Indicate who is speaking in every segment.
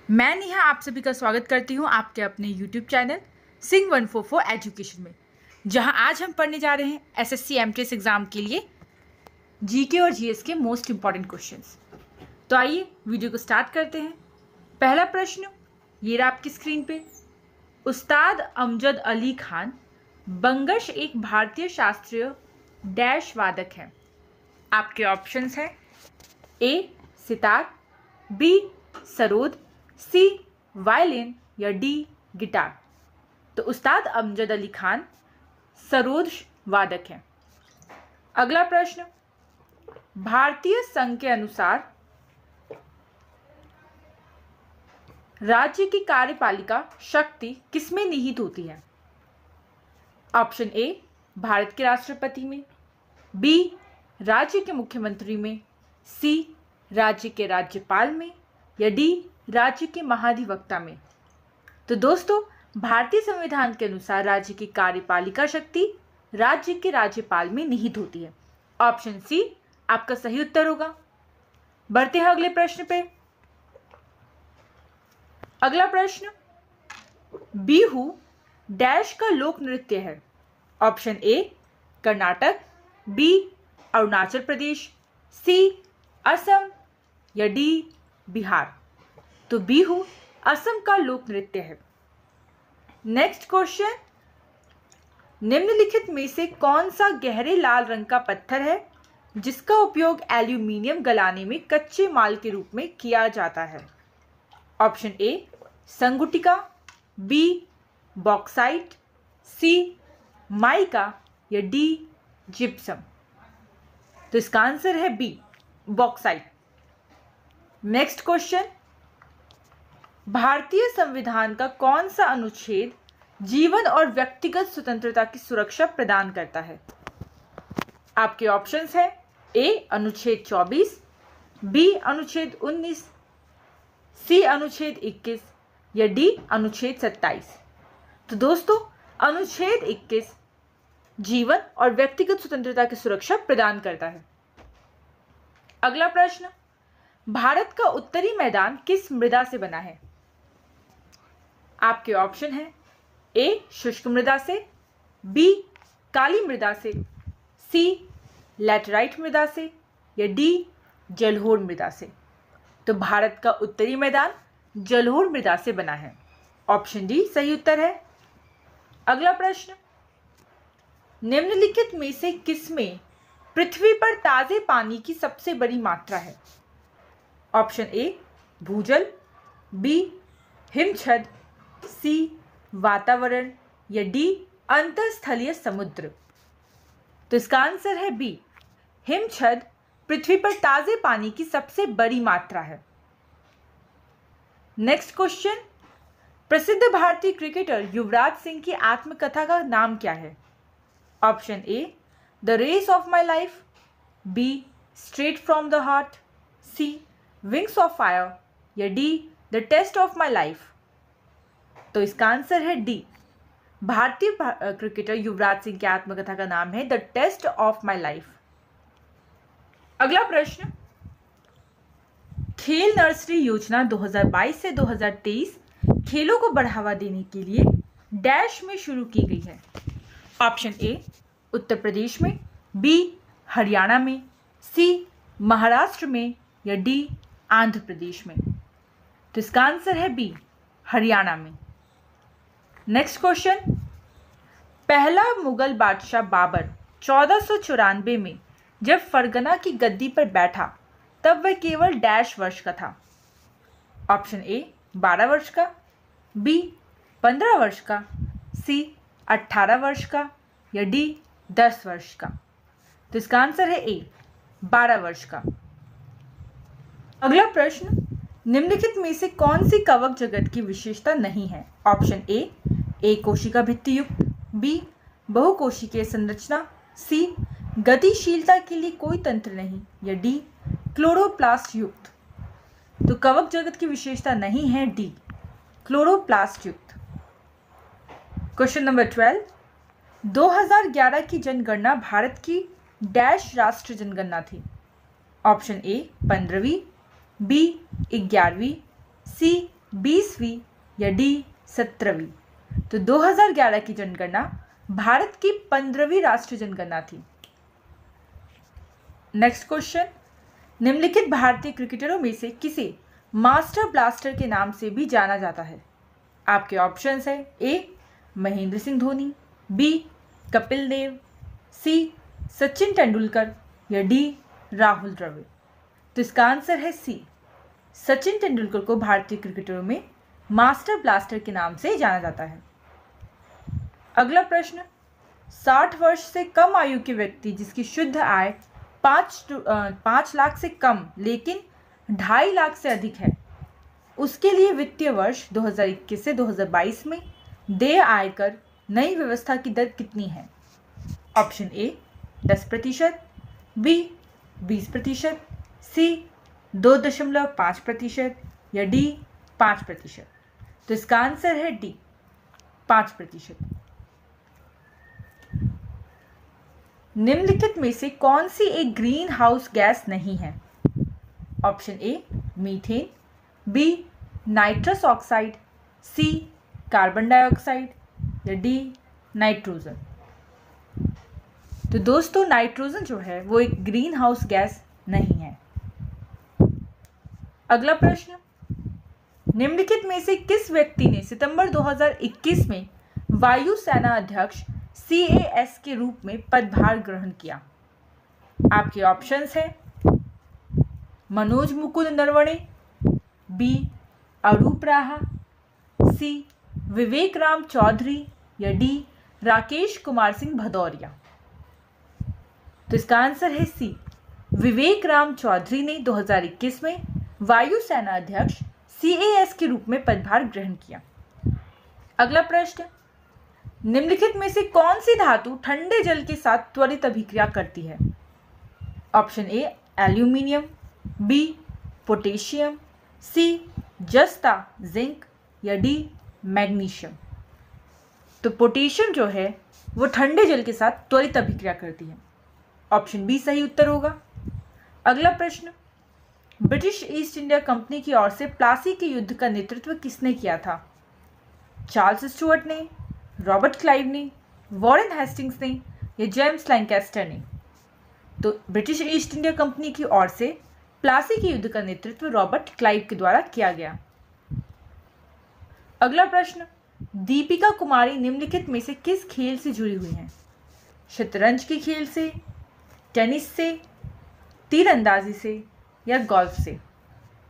Speaker 1: मैं नेहा आप सभी का स्वागत करती हूँ आपके अपने YouTube चैनल सिंह 144 एजुकेशन में, जहां आज हम पढ़ने जा रहे हैं एसएससी एमटीएस एग्जाम के लिए जीके और जीएस के मोस्ट इंपॉर्टेंट क्वेश्चंस। तो आइए वीडियो को स्टार्ट करते हैं। पहला प्रश्न ये रहा आपकी स्क्रीन पे। उस्ताद अमजद अली खान बंगश एक भारतीय शास्त्रीय डैश वादक है। आपके ऑप्शंस हैं ए सितार, बी सरोद, सी वायलिन या डी गिटार। तो उस्ताद अमजद अली खान सरोद वादक हैं। अगला प्रश्न, भारतीय संघ के अनुसार राज्य की कार्यपालिका शक्ति किसमें निहित होती है? ऑप्शन ए भारत के राष्ट्रपति में, बी राज्य के मुख्यमंत्री में, सी राज्य के राज्यपाल में या डी राज्य के महाधिवक्ता में। तो दोस्तों, भारतीय संविधान के अनुसार राज्य की कार्यपालिका शक्ति राज्य के राज्यपाल में निहित होती है। ऑप्शन सी आपका सही उत्तर होगा। बढ़ते हैं अगले प्रश्न पे। अगला प्रश्न, बिहू डैश का लोक नृत्य है। Option A Karnataka, B Arunachal Pradesh, C Assam या डी बिहार। तो बिहू असम का लोक नृत्य है। नेक्स्ट क्वेश्चन, निम्नलिखित में से कौन सा गहरे लाल रंग का पत्थर है जिसका उपयोग एल्यूमीनियम गलाने में कच्चे माल के रूप में किया जाता है? ऑप्शन ए संगुटिका, बी बॉक्साइट, सी माइका या डी जिप्सम। तो इसका आंसर है बी बॉक्साइट। नेक्स्ट क्वेश्चन, भारतीय संविधान का कौन सा अनुच्छेद जीवन और व्यक्तिगत स्वतंत्रता की सुरक्षा प्रदान करता है? आपके ऑप्शंस हैं ए अनुच्छेद 24, बी अनुच्छेद 19, सी अनुच्छेद 21 या डी अनुच्छेद 27। तो दोस्तों, अनुच्छेद 21 जीवन और व्यक्तिगत स्वतंत्रता की सुरक्षा प्रदान करता है। अगला प्रश्न, भारत का उत्तरी मैदान किस मृदा से बना है? आपके ऑप्शन हैं ए शुष्क मृदा से, बी काली मृदा से, सी लैटेराइट मृदा से या डी जलोढ़ मृदा से। तो भारत का उत्तरी मैदान जलोढ़ मृदा से बना है। ऑप्शन डी सही उत्तर है। अगला प्रश्न, निम्नलिखित में से किसमें पृथ्वी पर ताजे पानी की सबसे बड़ी मात्रा है? ऑप्शन ए भूजल, बी हिमछद, सी वातावरण या डी अंतरस्थलीय समुद्र। तो इसका आंसर है बी हिमछद पृथ्वी पर ताजे पानी की सबसे बड़ी मात्रा है। नेक्स्ट क्वेश्चन, प्रसिद्ध भारतीय क्रिकेटर युवराज सिंह की आत्मकथा का नाम क्या है? Option A the race of my life, B straight from the heart, C wings of fire या D the test of my life. तो इसका आंसर है डी भारतीय क्रिकेटर युवराज सिंह की आत्मकथा का नाम है The test of my Life. अगला प्रश्न, खेल नर्सरी योजना 2022 से 2023 खेलों को बढ़ावा देने के लिए डैश में शुरू की गई है। ऑप्शन ए उत्तर प्रदेश में, बी हरियाणा में, सी महाराष्ट्र में या डी आंध्र प्रदेश में। तो इसका आंसर है बी हरियाणा में। नेक्स्ट क्वेश्चन, पहला मुगल बादशाह बाबर 1494 में जब फरगना की गद्दी पर बैठा तब वह केवल डैश वर्ष का था। ऑप्शन ए 12 वर्ष का, बी 15 वर्ष का, सी 18 वर्ष का या डी 10 वर्ष का। तो इसका आंसर है ए 12 वर्ष का। अगला प्रश्न, निम्नलिखित में से कौन सी कवक जगत की विशेषता नहीं है? ऑप्शन ए एक कोशिका भित्ति युक्त, बी बहुकोशिकीय संरचना, सी गतिशीलता के लिए कोई तंत्र नहीं या डी क्लोरोप्लास्ट युक्त। तो कवक जगत की विशेषता नहीं है डी क्लोरोप्लास्ट युक्त। क्वेश्चन नंबर 12, 2011 की जनगणना भारत की डैश राष्ट्रीय जनगणना थी? ऑप्शन ए 15वीं, बी 11वीं, सी 20वीं या डी 17वीं? तो 2011 की जनगणना भारत की 15वीं राष्ट्रीय जनगणना थी। नेक्स्ट क्वेश्चन, निम्नलिखित भारतीय क्रिकेटरों में से किसे मास्टर ब्लास्टर के नाम से भी जाना जाता है? आपके ऑप्शंस है ए महेंद्र सिंह धोनी, बी कपिल देव, सी सचिन तेंदुलकर या डी राहुल द्रविड़। तो इसका आंसर है सी, सचिन तेंदुलकर को भारतीय क्रिकेटरों में मास्टर ब्लास्टर के नाम से जाना जाता है। अगला प्रश्न, 60 वर्ष से कम आयु के व्यक्ति जिसकी शुद्ध आय 5 लाख से कम लेकिन 2.5 लाख से अधिक है, उसके लिए वित्तीय वर्ष 2021 से 2022 में देय आयकर नई व्यवस्था की दर कितनी है? ऑप्शन ए 10%, बी 20%, सी 2.5% या डी 5%। तो इसका आंसर है डी 5%। निम्नलिखित में से कौन सी एक ग्रीन हाउस गैस नहीं है? Option A methane, B nitrous oxide, C carbon dioxide या डी नाइट्रोजन। तो दोस्तों नाइट्रोजन जो है वो एक ग्रीन हाउस गैस नहीं है। अगला प्रश्न, निम्नलिखित में से किस व्यक्ति ने सितंबर 2021 में वायु सेना अध्यक्ष CAS के रूप में पदभार ग्रहण किया? आपके ऑप्शंस हैं मनोज मुकुंद नरवणे, बी अरूप राहा, सी विवेक राम चौधरी या डी राकेश कुमार सिंह भदौरिया। तो इसका आंसर है सी, विवेक राम चौधरी ने 2021 में वायु सेना अध्यक्ष CAS के रूप में पदभार ग्रहण किया। अगला प्रश्न, निम्नलिखित में से कौन सी धातु ठंडे जल के साथ त्वरित अभिक्रिया करती है? Option A aluminium, B potassium, C जस्ता जिंक या डी मैग्नीशियम। तो पोटेशियम जो है वो ठंडे जल के साथ त्वरित अभिक्रिया करती है। ऑप्शन बी सही उत्तर होगा। अगला प्रश्न, ब्रिटिश ईस्ट इंडिया कंपनी की ओर से प्लासी के युद्ध का नेतृत्व किसने किया था? चार्ल्स स्टुअर्ट ने, रॉबर्ट क्लाइव ने, वॉरेन हेस्टिंग्स ने या जेम्स लैंकेस्टर ने? तो ब्रिटिश ईस्ट इंडिया कंपनी की ओर से प्लासी के युद्ध का नेतृत्व रॉबर्ट क्लाइव के द्वारा किया गया। अगला प्रश्न, दीपिका कुमारी निम्नलिखित में से किस खेल से जुड़ी हुई हैं? शतरंज के खेल से, टेनिस से, तीरंदाजी से या गोल्फ से?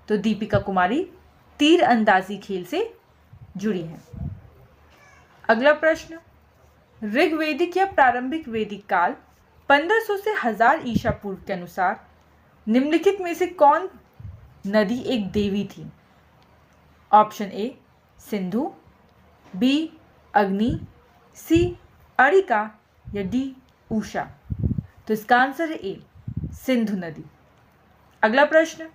Speaker 1: तो दीपिका कुमारी तीरंदाजी खेल से जुड़ी है। अगला प्रश्न, ऋग्वैदिक या प्रारंभिक वैदिक काल 1500 से 1000 ईसा पूर्व के अनुसार निम्नलिखित में से कौन नदी एक देवी थी? ऑप्शन ए सिंधु, बी अग्नि, सी अरिका या डी उषा। तो इसका आंसर है ए सिंधु नदी। अगला प्रश्न,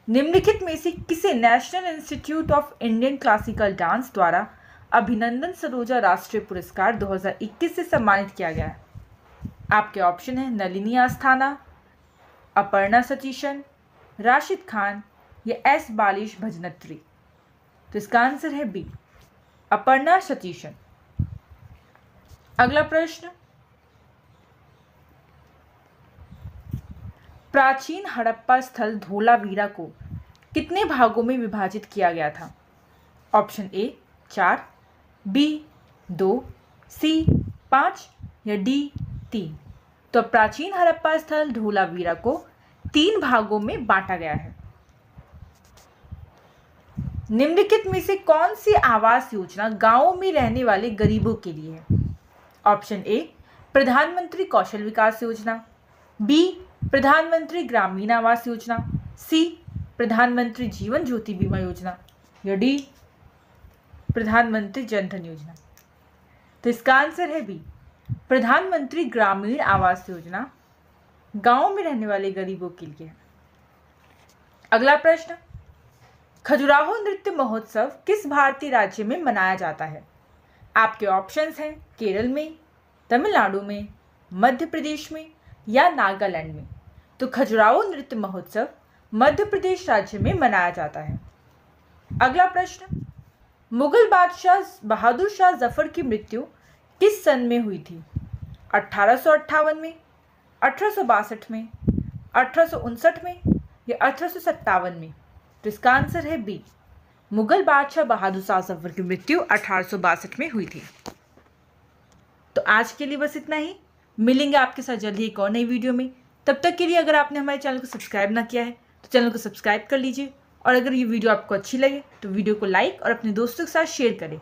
Speaker 1: निम्नलिखित में से किसे national institute of Indian classical dance द्वारा अभिनंदन सरोजा राष्ट्रीय पुरस्कार 2021 से सम्मानित किया गया है? आपके ऑप्शन है नलिनी आस्थाना, अपर्णा सतीशन, राशिद खान या एस बालिश भजनत्री। तो इसका आंसर है बी अपर्णा सतीशन। अगला प्रश्न, प्राचीन हड़प्पा स्थल धोलावीरा को कितने भागों में विभाजित किया गया था? ऑप्शन ए 4, बी 2, सी 5 या डी 3। तो प्राचीन हड़प्पा स्थल धोलावीरा को 3 भागों में बांटा गया है। निम्नलिखित में से कौन सी आवास योजना गांवों में रहने वाले गरीबों के लिए है? ऑप्शन ए प्रधानमंत्री कौशल विकास योजना, बी प्रधानमंत्री ग्रामीण आवास योजना, सी प्रधानमंत्री जीवन ज्योति बीमा योजना या डी प्रधानमंत्री जनधन योजना। तो इसका आंसर है बी प्रधानमंत्री ग्रामीण आवास योजना गांवों में रहने वाले गरीबों के लिए। अगला प्रश्न, खजुराहो नृत्य महोत्सव किस भारतीय राज्य में मनाया जाता है? आपके ऑप्शंस हैं केरल में, तमिलनाडु में, मध्य प्रदेश में या नागालैंड में। तो खजुराहो नृत्य महोत्सव मध्य प्रदेश राज्य में मनाया जाता है। अगला प्रश्न, मुगल बादशाह बहादुर शाह जफर की मृत्यु किस सन में हुई थी? 1858 में, 1862 में, 1859 में या 1857 में? तो इसका आंसर है बी, मुगल बादशाह बहादुर शाह जफर की मृत्यु 1862 में हुई थी। तो आज के लिए बस इतना ही। मिलेंगे आपके साथ जल्दी एक और नई वीडियो में। तब तक के लिए अगर आपने हमारे चैनल को सब्सक्राइब ना किया है तो चैनल को सब्सक्राइब कर लीजिए, और अगर ये वीडियो आपको अच्छी लगे तो वीडियो को लाइक और अपने दोस्तों के साथ शेयर करें।